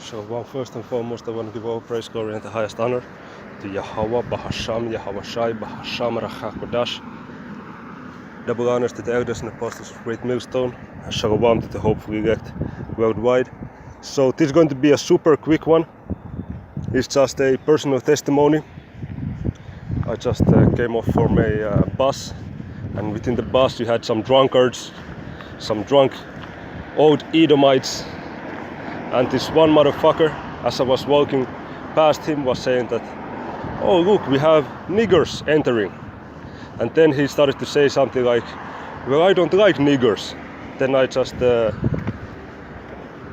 So, well, first and foremost, I want to give all praise, glory, and the highest honor to Yahweh, Bahasham, Yahawahshi, Bahasham, Rachakodash. Double honors to the elders and apostles of Great Millstone, and Shalom to the hopefully elect worldwide. So, this is going to be a super quick one. It's just a personal testimony. I just came off from a bus, and within the bus you had some drunkards, some drunk old edomites, and this one motherfucker, as I was walking past him, was saying that, oh look, we have niggers entering. And then he started to say something like, well, I don't like niggers. Then I just,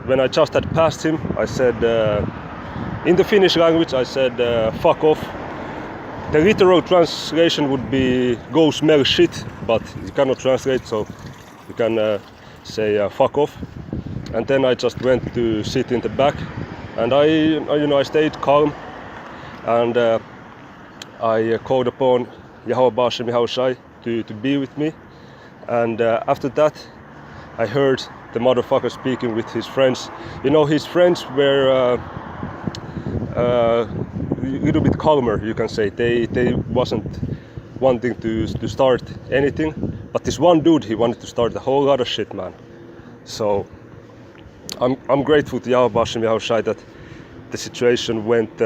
when I just had passed him, I said, in the Finnish language, I said, fuck off. The literal translation would be go smell shit, but you cannot translate, so you can say fuck off. And then I just went to sit in the back, and I stayed calm, and I called upon Yahawahshi Finland to be with me. And after that, I heard the motherfucker speaking with his friends. You know, his friends were a little bit calmer, you can say. They wasn't wanting to start anything, but this one dude, he wanted to start a whole lot of shit, man. So I'm grateful to Yahawahshi Finland that the situation went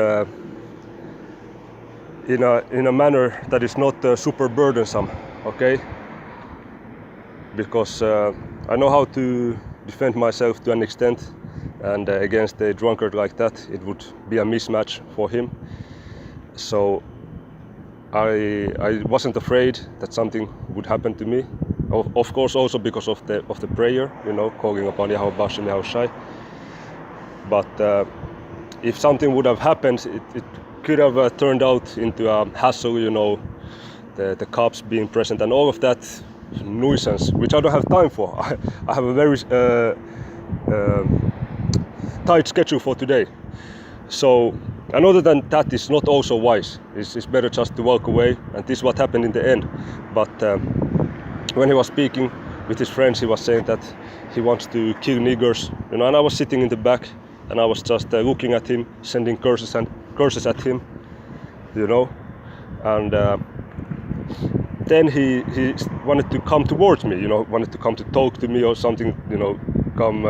in a manner that is not super burdensome, okay? Because I know how to defend myself to an extent, and against a drunkard like that, it would be a mismatch for him. So I wasn't afraid that something would happen to me. Of course, also because of the prayer, you know, calling upon Yahawahshi Finland. But if something would have happened, it could have turned out into a hassle, you know, the cops being present and all of that nuisance, which I don't have time for. I have a very tight schedule for today. So, and other than that, it's not also wise. It's better just to walk away, and this is what happened in the end. But when he was speaking with his friends, he was saying that he wants to kill niggers, you know, and I was sitting in the back, and I was just looking at him, sending curses at him, you know, and then he wanted to come towards me, you know, wanted to come to talk to me or something, you know, come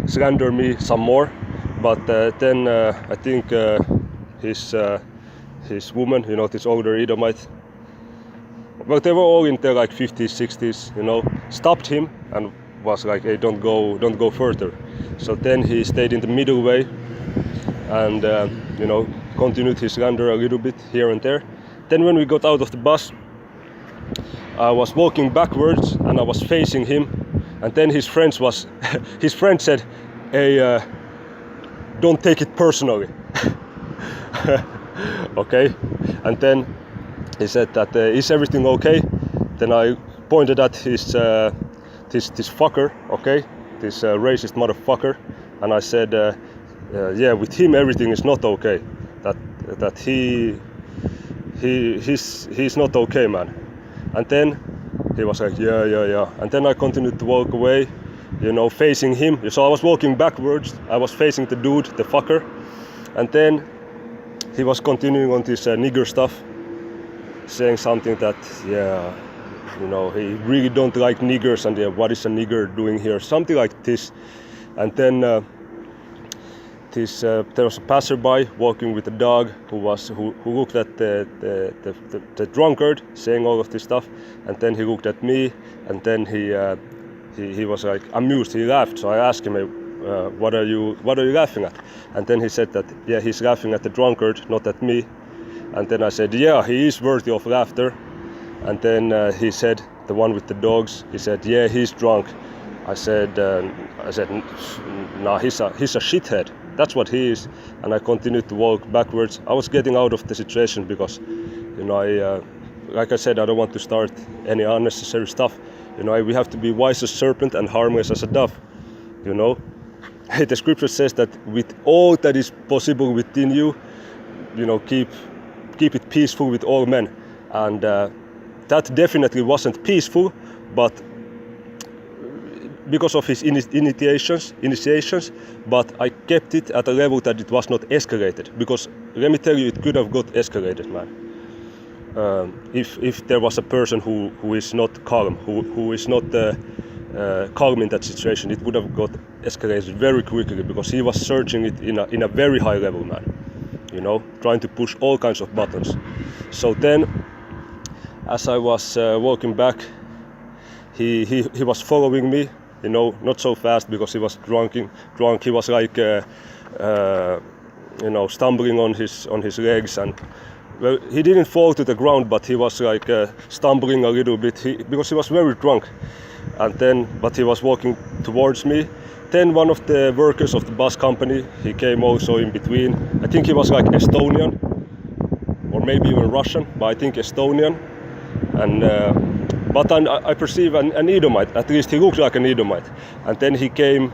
slander me some more. But then I think his woman, you know, this older Edomite, well, they were all in their like 50s, 60s, you know, stopped him and was like, hey, don't go further. So then he stayed in the middle way and you know, continued his slander a little bit here and there. Then when we got out of the bus, I was walking backwards and I was facing him, and then his friend said, hey, don't take it personally. Okay, and then he said that, is everything okay? Then I pointed at his this fucker, okay, this racist motherfucker, and I said, yeah, with him everything is not okay. That he's not okay, man. And then he was like, yeah. And then I continued to walk away, you know, facing him. So I was walking backwards. I was facing the dude, the fucker, and then he was continuing on this nigger stuff, saying something that, yeah, you know, he really don't like niggers, and yeah, what is a nigger doing here? Something like this. And then there was a passerby walking with a dog who looked at the drunkard saying all of this stuff, and then he looked at me, and then he was like amused. He laughed. So I asked him, what are you laughing at? And then he said that, yeah, he's laughing at the drunkard, not at me. And then I said, yeah, he is worthy of laughter. And then he said, the one with the dogs, he said, yeah, he's drunk. I said, nah, he's a shithead. That's what he is. And I continued to walk backwards. I was getting out of the situation because, you know, like I said, I don't want to start any unnecessary stuff. You know, we have to be wise as a serpent and harmless as a dove. You know, the scripture says that with all that is possible within you, you know, keep it peaceful with all men. And that definitely wasn't peaceful, but because of his initiations, but I kept it at a level that it was not escalated. Because let me tell you, it could have got escalated, man. If there was a person who is not calm, who is not calm in that situation, it would have got escalated very quickly, because he was searching it in a very high level, man. You know, trying to push all kinds of buttons. So then, as I was walking back, he was following me. You know, not so fast because he was drunk. He was like, you know, stumbling on his legs, and well, he didn't fall to the ground, but he was like stumbling a little bit because he was very drunk. And then, but he was walking towards me. Then one of the workers of the bus company, he came also in between. I think he was like Estonian, or maybe even Russian, but I think Estonian. And but I perceive an Edomite. At least he looked like an Edomite. And then he came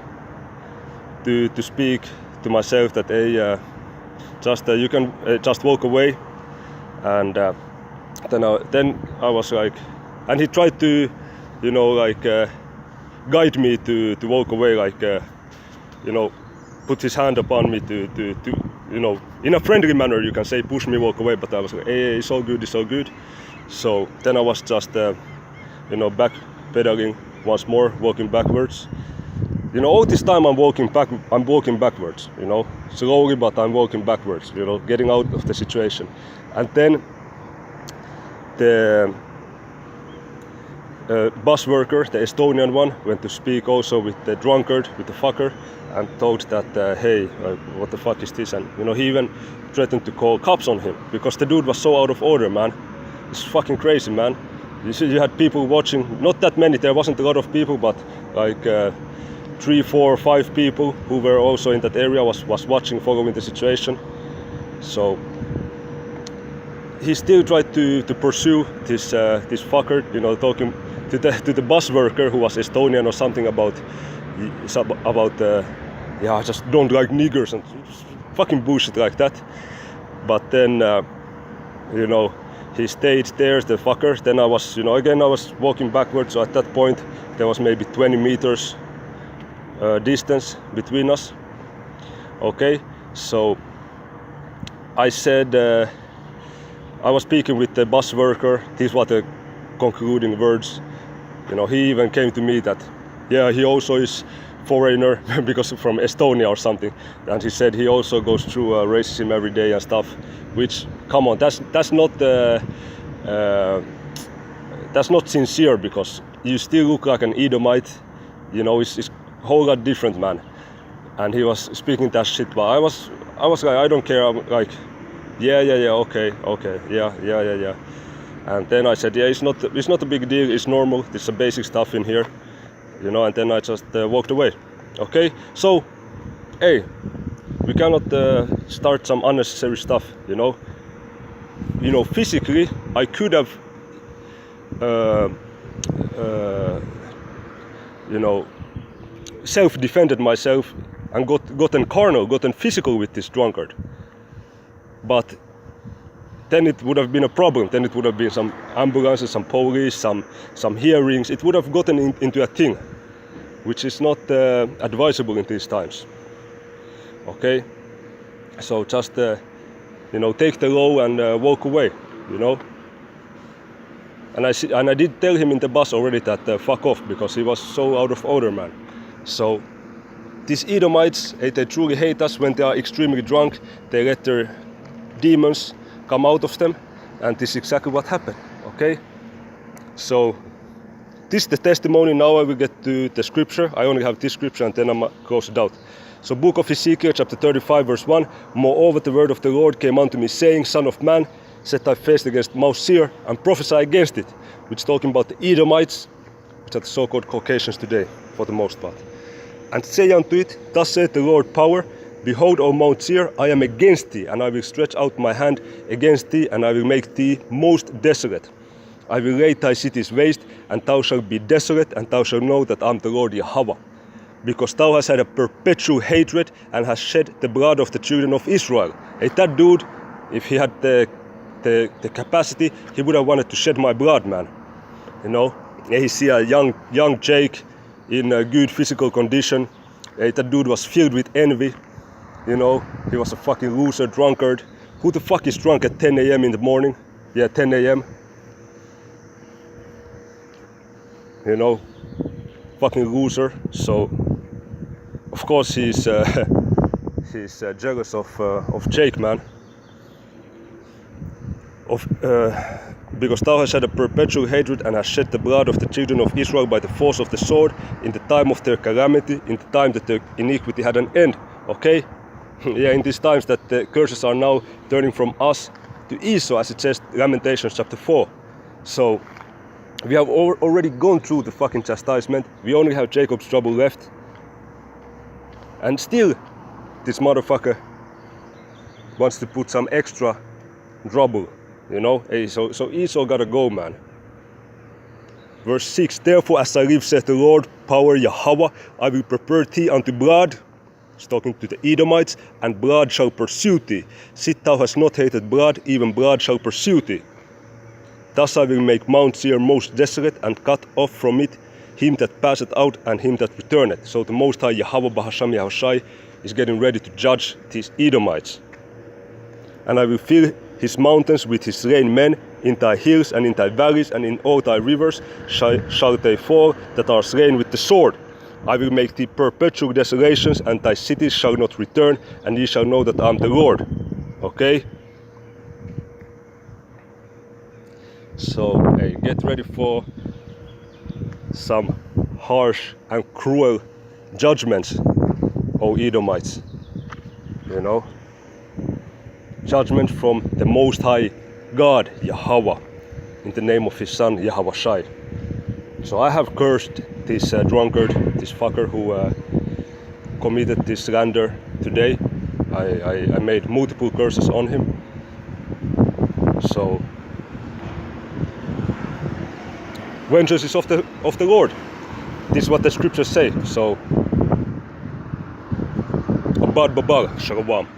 to speak to myself that, hey, you can just walk away. And then I was like, and he tried to, you know, like guide me to walk away, like, you know, put his hand upon me to you know, in a friendly manner, you can say, push me, walk away. But I was like, hey, it's all good, it's all good. So then I was just, you know, back pedaling once more, walking backwards. You know, all this time I'm walking backwards, you know, slowly, but I'm walking backwards, you know, getting out of the situation. And then the bus worker, the Estonian one, went to speak also with the drunkard, with the fucker, and told that, hey, what the fuck is this? And, you know, he even threatened to call cops on him, because the dude was so out of order, man. It's fucking crazy, man. You see, you had people watching, not that many, there wasn't a lot of people, but like 3, 4, 5 people who were also in that area was watching, following the situation. So he still tried to pursue this fucker, you know, talking to the bus worker who was Estonian or something about yeah, I just don't like niggers and fucking bullshit like that. But then you know, he stayed there, the fucker. Then I was, you know, again I was walking backwards. So at that point there was maybe 20 meters distance between us. Okay, so I said, I was speaking with the bus worker. These were the concluding words. You know, he even came to me that, yeah, he also is foreigner because from Estonia or something, and he said he also goes through racism every day and stuff. Which, come on, that's not sincere, because you still look like an Edomite. You know, it's a whole lot different, man. And he was speaking that shit, but I was like, I don't care. I'm like, yeah, okay, yeah. And then I said, yeah, it's not a big deal. It's normal. There's some basic stuff in here, you know. And then I just walked away. Okay, so, hey, we cannot start some unnecessary stuff, you know. You know, physically, I could have, you know, self-defended myself and gotten physical with this drunkard. But then it would have been a problem. Then it would have been some ambulances, some police, some hearings. It would have gotten into a thing, which is not advisable in these times. Okay, so just you know, take the law and walk away, you know. And I did tell him in the bus already that fuck off, because he was so out of order, man. So these Edomites, they truly hate us. When they are extremely drunk, they let their demons come out of them, and this is exactly what happened. Okay, so this is the testimony. Now I will get to the scripture. I only have this scripture, and then I'm close it out. So book of Ezekiel chapter 35 verse 1. Moreover the word of the Lord came unto me, saying, Son of man, set thy face against Mount Seir and prophesy against it. Which is talking about the Edomites, which are the so-called Caucasians today, for the most part. And say unto it, Thus saith the Lord power, Behold, O Mount Seir, I am against thee, and I will stretch out my hand against thee, and I will make thee most desolate. I will lay thy cities waste, and thou shalt be desolate, and thou shalt know that I am the Lord Yahawah. Because thou hast had a perpetual hatred, and hast shed the blood of the children of Israel. Hey, that dude, if he had the capacity, he would have wanted to shed my blood, man. You know, he see a young Jake, in a good physical condition. That dude was filled with envy. You know, he was a fucking loser, drunkard. Who the fuck is drunk at 10 a.m. in the morning? Yeah, 10 a.m. You know, fucking loser. So, of course, he's jealous of Jake, man. Because thou hast had a perpetual hatred and hast shed the blood of the children of Israel by the force of the sword in the time of their calamity, in the time that their iniquity had an end. Okay? Yeah, in these times that the curses are now turning from us to Esau, as it says Lamentations chapter 4. So we have already gone through the fucking chastisement. We only have Jacob's trouble left. And still, this motherfucker wants to put some extra trouble, you know. Hey, so Esau gotta go, man. Verse 6, therefore as I live, saith the Lord, power Yahweh, I will prepare thee unto blood. He's talking to the Edomites, and blood shall pursue thee. Sit thou hast not hated blood, even blood shall pursue thee. Thus I will make Mount Seir most desolate, and cut off from it him that passeth out and him that returneth. So the Most High Yahweh Bahasham Yahushai is getting ready to judge these Edomites. And I will fill his mountains with his slain men, in thy hills and in thy valleys and in all thy rivers shall they fall that are slain with the sword. I will make thee perpetual desolations, and thy cities shall not return, and ye shall know that I am the Lord. Okay? So, hey, get ready for some harsh and cruel judgments, O Edomites. You know? Judgment from the Most High God, Yahweh, in the name of his son, Yahawahshi. So I have cursed this drunkard, this fucker who committed this slander today. I made multiple curses on him. So vengeance is of the Lord. This is what the scriptures say. So Abad Babal, Shalom.